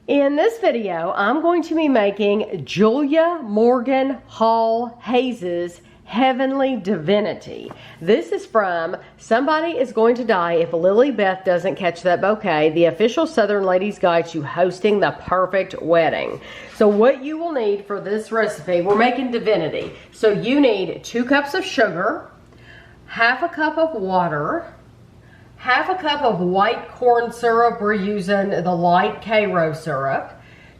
In this video, I'm going to be making Julia Morgan Hall Hayes' Heavenly Divinity. This is from Somebody Is Going to Die If Lily Beth Doesn't Catch That Bouquet, the official Southern Ladies Guide to Hosting the Perfect Wedding. So what you will need for this recipe, we're making Divinity. So you need 2 cups of sugar, half a cup of water, half a cup of white corn syrup. We're using the light Karo syrup.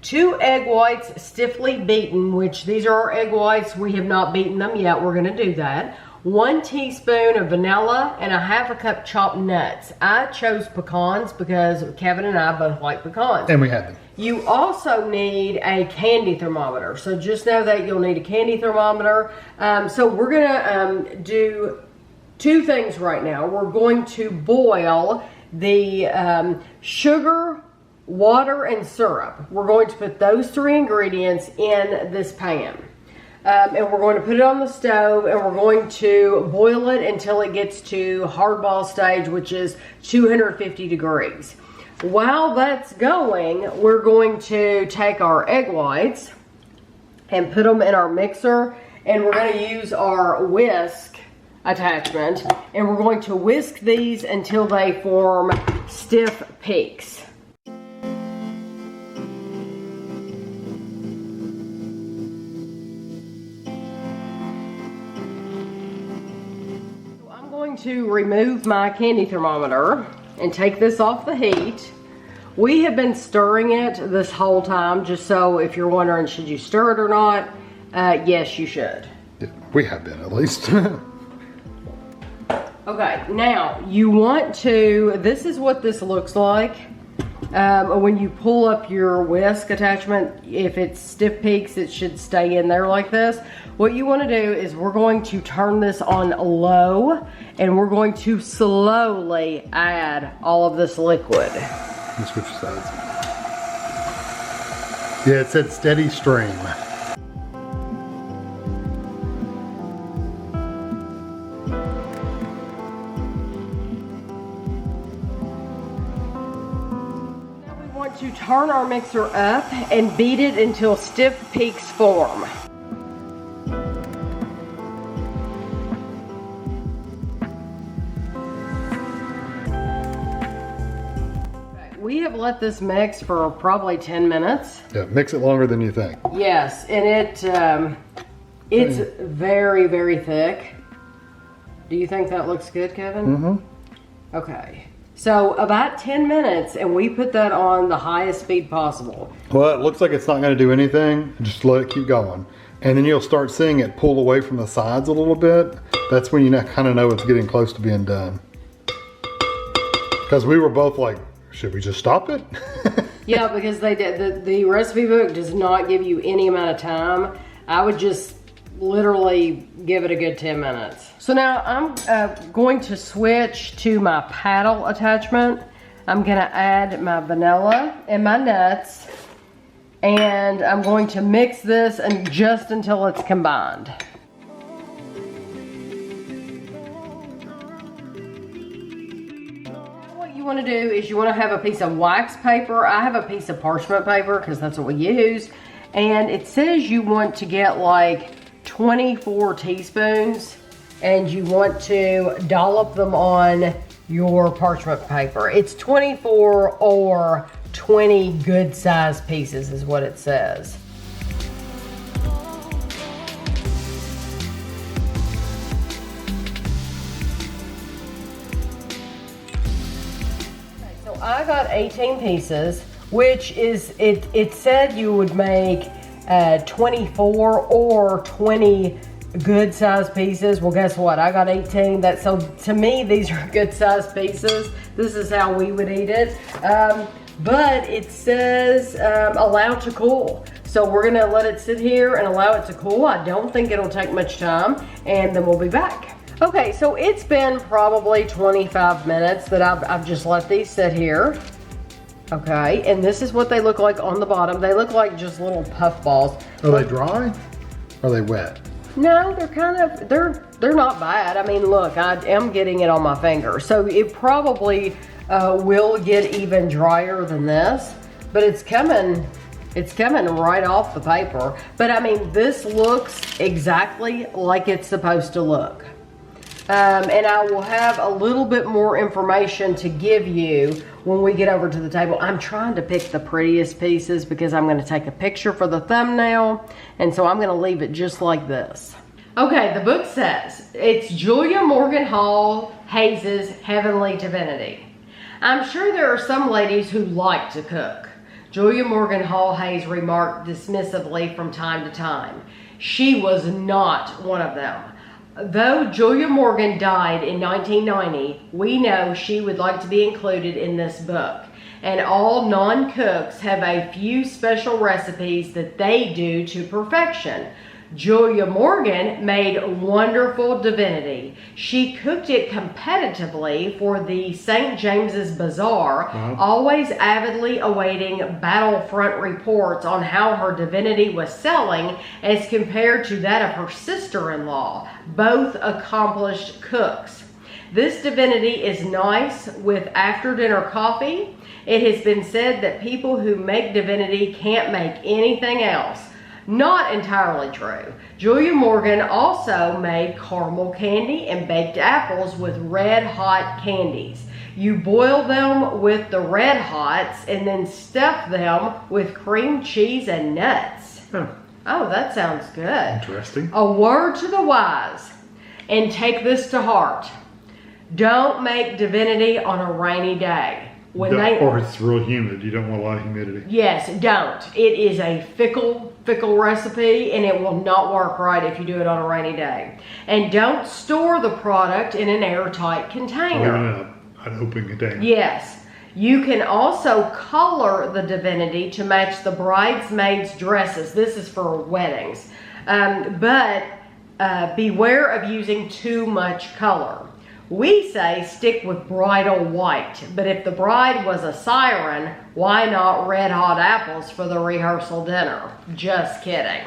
2 egg whites stiffly beaten, which these are our egg whites. We have not beaten them yet. We're going to do that. 1 teaspoon of vanilla and a half a cup chopped nuts. I chose pecans because Kevin and I both like pecans. And we had them. You also need a candy thermometer. So just know that you'll need a candy thermometer. So we're going to do 2 things right now. We're going to boil the sugar, water, and syrup. We're going to put those 3 ingredients in this pan. And we're going to put it on the stove and we're going to boil it until it gets to hardball stage, which is 250 degrees. While that's going, we're going to take our egg whites and put them in our mixer, and we're going to use our whisk attachment, and we're going to whisk these until they form stiff peaks. I'm going to remove my candy thermometer and take this off the heat. We have been stirring it this whole time, just so if you're wondering, should you stir it or not? Yes, you should. Yeah, we have been, at least. Okay, now you want to, this is what this looks like. When you pull up your whisk attachment, if it's stiff peaks, it should stay in there like this. What you want to do is we're going to turn this on low, and we're going to slowly add all of this liquid. Let's switch sides. Yeah, it said steady stream. To turn our mixer up and beat it until stiff peaks form. We have let this mix for probably 10 minutes. Yeah, mix it longer than you think. Yes, and it's very, very thick. Do you think that looks good, Kevin? Mm-hmm. Okay. So about 10 minutes, and we put that on the highest speed possible. Well, it looks like it's not going to do anything. Just let it keep going. And then you'll start seeing it pull away from the sides a little bit. That's when you kind of know it's getting close to being done. Because we were both like, should we just stop it? Yeah, because they did, the recipe book does not give you any amount of time. I would just literally give it a good 10 minutes. So now I'm going to switch to my paddle attachment. I'm going to add my vanilla and my nuts, and I'm going to mix this and just until it's combined. What you want to do is you want to have a piece of wax paper. I have a piece of parchment paper because that's what we use. And it says you want to get like 24 teaspoons, and you want to dollop them on your parchment paper. It's 24 or 20 good sized pieces is what it says. Okay, so I got 18 pieces, which is, it said you would make 24 or 20 good sized pieces. Well, guess what? I got 18. So to me, these are good sized pieces. This is how we would eat it. But it says allow to cool. So we're gonna let it sit here and allow it to cool. I don't think it'll take much time, and then we'll be back. Okay, so it's been probably 25 minutes that I've just let these sit here. Okay, and this is what they look like on the bottom. They look like just little puff balls. Are they dry? Or are they wet? No, they're kind of, they're not bad. I mean, look, I am getting it on my finger. So it probably will get even drier than this. but it's coming right off the paper. But I mean, this looks exactly like it's supposed to look. And I will have a little bit more information to give you when we get over to the table. I'm trying to pick the prettiest pieces because I'm going to take a picture for the thumbnail. And so I'm going to leave it just like this. Okay, the book says, it's Julia Morgan Hall Hayes' Heavenly Divinity. I'm sure there are some ladies who like to cook. Julia Morgan Hall Hayes remarked dismissively from time to time. She was not one of them. Though Julia Morgan died in 1990, we know she would like to be included in this book. And all non-cooks have a few special recipes that they do to perfection. Julia Morgan made wonderful divinity. She cooked it competitively for the St. James's Bazaar, always avidly awaiting battlefront reports on how her divinity was selling as compared to that of her sister-in-law, both accomplished cooks. This divinity is nice with after-dinner coffee. It has been said that people who make divinity can't make anything else. Not entirely true. Julia Morgan also made caramel candy and baked apples with red hot candies. You boil them with the red hots and then stuff them with cream cheese and nuts. Huh. Oh, that sounds good. Interesting. A word to the wise, and take this to heart. Don't make divinity on a rainy day. Or it's real humid. You don't want a lot of humidity. Yes, don't. It is a fickle recipe, and it will not work right if you do it on a rainy day. And don't store the product in an airtight container. An open container. Yes. You can also color the divinity to match the bridesmaids' dresses. This is for weddings. But beware of using too much color. We say stick with bridal white, but if the bride was a siren, why not red hot apples for the rehearsal dinner? Just kidding.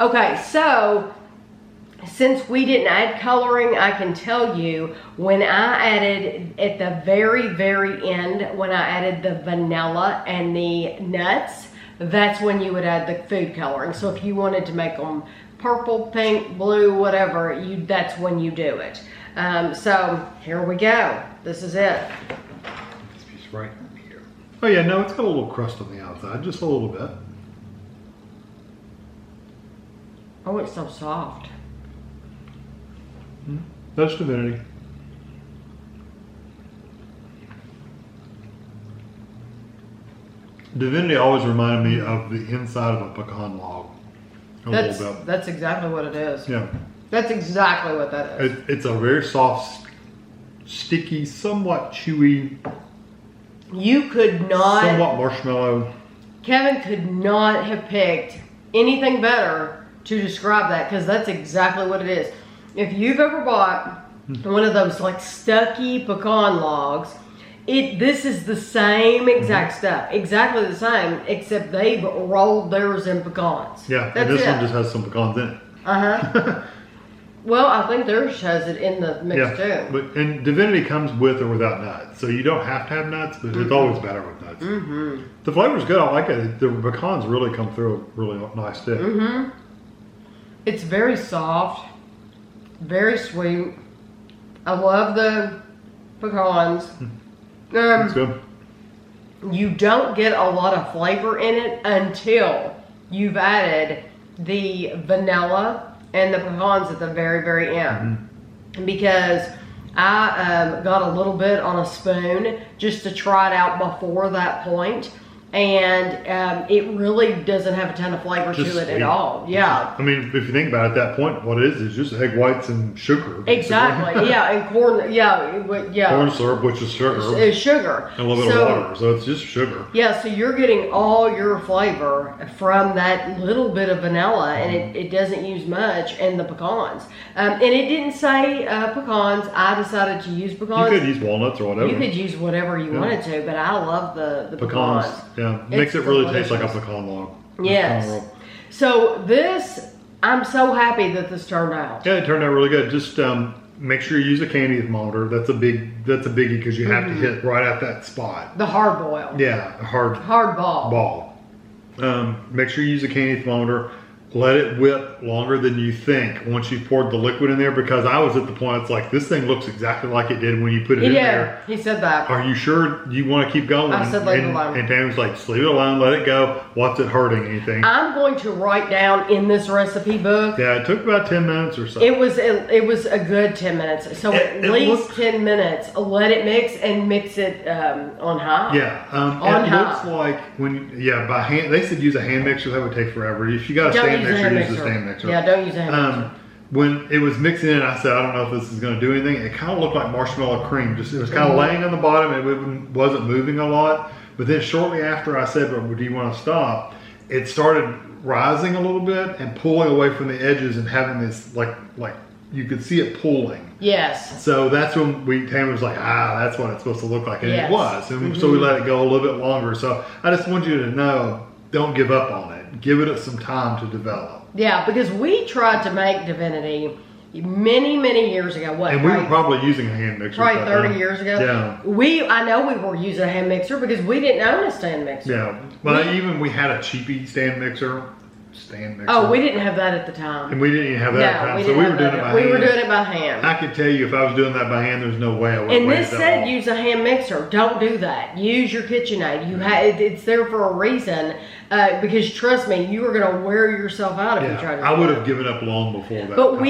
Okay, so since we didn't add coloring, I can tell you when I added at the very, very end, when I added the vanilla and the nuts, that's when you would add the food coloring. So if you wanted to make them purple, pink, blue, whatever, that's when you do it. So here we go. This is it. This piece right here. Oh yeah, no, it's got a little crust on the outside, just a little bit. Oh, it's so soft. That's divinity. Divinity always reminded me of the inside of a pecan log. That's exactly what it is. Yeah. That's exactly what that is. It's a very soft, sticky, somewhat chewy. You could not. Somewhat marshmallow. Kevin could not have picked anything better to describe that, because that's exactly what it is. If you've ever bought one of those like stucky pecan logs, this is the same exact stuff. Exactly the same, except they've rolled theirs in pecans. Yeah, and this one just has some pecans in it. Uh-huh. Well, I think theirs has it in the mix too. And divinity comes with or without nuts, so you don't have to have nuts, but it's always better with nuts. The flavor's good. I like it. The pecans really come through really nice too. It's very soft, very sweet. I love the pecans. It's good. You don't get a lot of flavor in it until you've added the vanilla and the pecans at the very, very end. Because I got a little bit on a spoon just to try it out before that point. And it really doesn't have a ton of flavor to it at all. Yeah. I mean, if you think about it, at that point, what it is just egg whites and sugar. Exactly. Yeah, and corn. Yeah. Corn syrup, which is sugar. It's sugar. And a little bit of water, so it's just sugar. Yeah, so you're getting all your flavor from that little bit of vanilla, and it doesn't use much, and the pecans. And it didn't say pecans. I decided to use pecans. You could use walnuts or whatever. You could use whatever you wanted to, but I love the pecans. Yeah, makes it really taste like a pecan log. Yes. So this, I'm so happy that this turned out. Yeah, it turned out really good. Just make sure you use a candy thermometer. That's a biggie because you have to hit right at that spot. The hard boil. Yeah, a hard ball. Make sure you use a candy thermometer. Let it whip longer than you think once you've poured the liquid in there, because I was at the point, it's like, this thing looks exactly like it did when you put it in there. Yeah, he said that. Are you sure you want to keep going? I said leave it alone. And Tammy was like, just leave it alone, let it go. What's it hurting anything? I'm going to write down in this recipe book. Yeah, it took about 10 minutes or so. It was a good 10 minutes. So at least 10 minutes. Let it mix and mix it on high. Yeah, on it high. looks like by hand. They said use a hand mixer. That would take forever. If you got a stand mixer, use a stand mixer. Yeah, don't use a hand mixer. When it was mixing in, I said, I don't know if this is going to do anything. It kind of looked like marshmallow cream. It was kind of laying on the bottom. It wasn't moving a lot. But then shortly after I said, well, do you want to stop? It started rising a little bit and pulling away from the edges and having this like you could see it pulling. Yes. So that's when Tammy was like, that's what it's supposed to look like. And yes. It was. And so we let it go a little bit longer. So I just want you to know, don't give up on it. Give it some time to develop. Yeah, because we tried to make Divinity many years ago. And we were probably using a hand mixer. Probably 30 years ago. Yeah. I know we were using a hand mixer because we didn't own a stand mixer. Yeah. Well, we had a cheapy stand mixer. Oh, we didn't have that at the time. And we didn't even have that at the time. So we were doing it by hand. We were doing it by hand. I could tell you if I was doing that by hand, there's no way I would. And this said use a hand mixer. Don't do that. Use your KitchenAid. It's there for a reason. Because trust me, you are going to wear yourself out if you try to do that. I would have given up long before that. But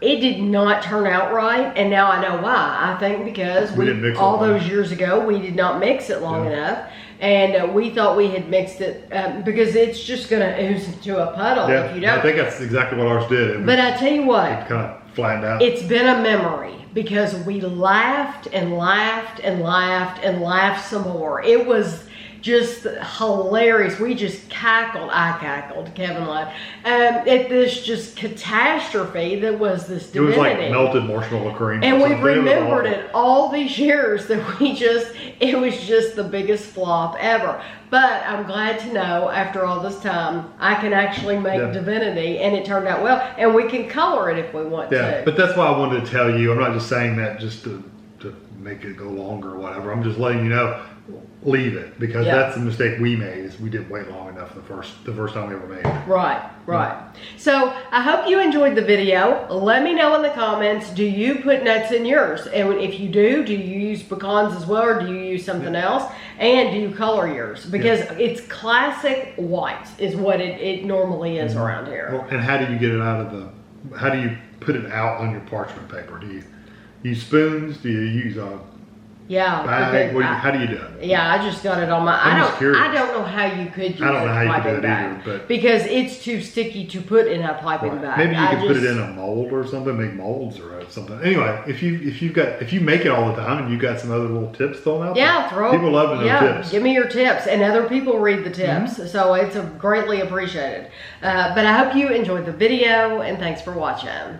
it did not turn out right, and now I know why. I think because we didn't mix all those years ago, we did not mix it long enough, and we thought we had mixed it because it's just going to ooze into a puddle if you don't. I think that's exactly what ours did. But I tell you what, it kind of flattened out. It's been a memory because we laughed and laughed and laughed and laughed some more. It was just hilarious. We just cackled. I cackled. Kevin laughed. At this just catastrophe that was this Divinity. It was like melted marshmallow cream. And we've remembered it all these years that it was just the biggest flop ever. But I'm glad to know after all this time, I can actually make Divinity and it turned out well. And we can color it if we want to. Yeah, but that's why I wanted to tell you. I'm not just saying that just to make it go longer or whatever. I'm just letting you know. Leave it, because that's the mistake we made, is we didn't wait long enough the first time we ever made it. Right. So I hope you enjoyed the video. Let me know in the comments, do you put nuts in yours? And if you do you use pecans as well, or do you use something else? And do you color yours? Because it's classic white is what it normally is around here. Well, and how do you get it out of how do you put it out on your parchment paper? Do you use spoons? Do you use a bag? How do you do it? Yeah, I just got it on my. I don't know how you could use a piping bag because it's too sticky to put in a piping bag. Maybe you could put it in a mold or something. Make molds or something. Anyway, if you make it all the time and you got some other little tips thrown out, people love to know tips. Give me your tips, and other people read the tips, so it's greatly appreciated. But I hope you enjoyed the video, and thanks for watching.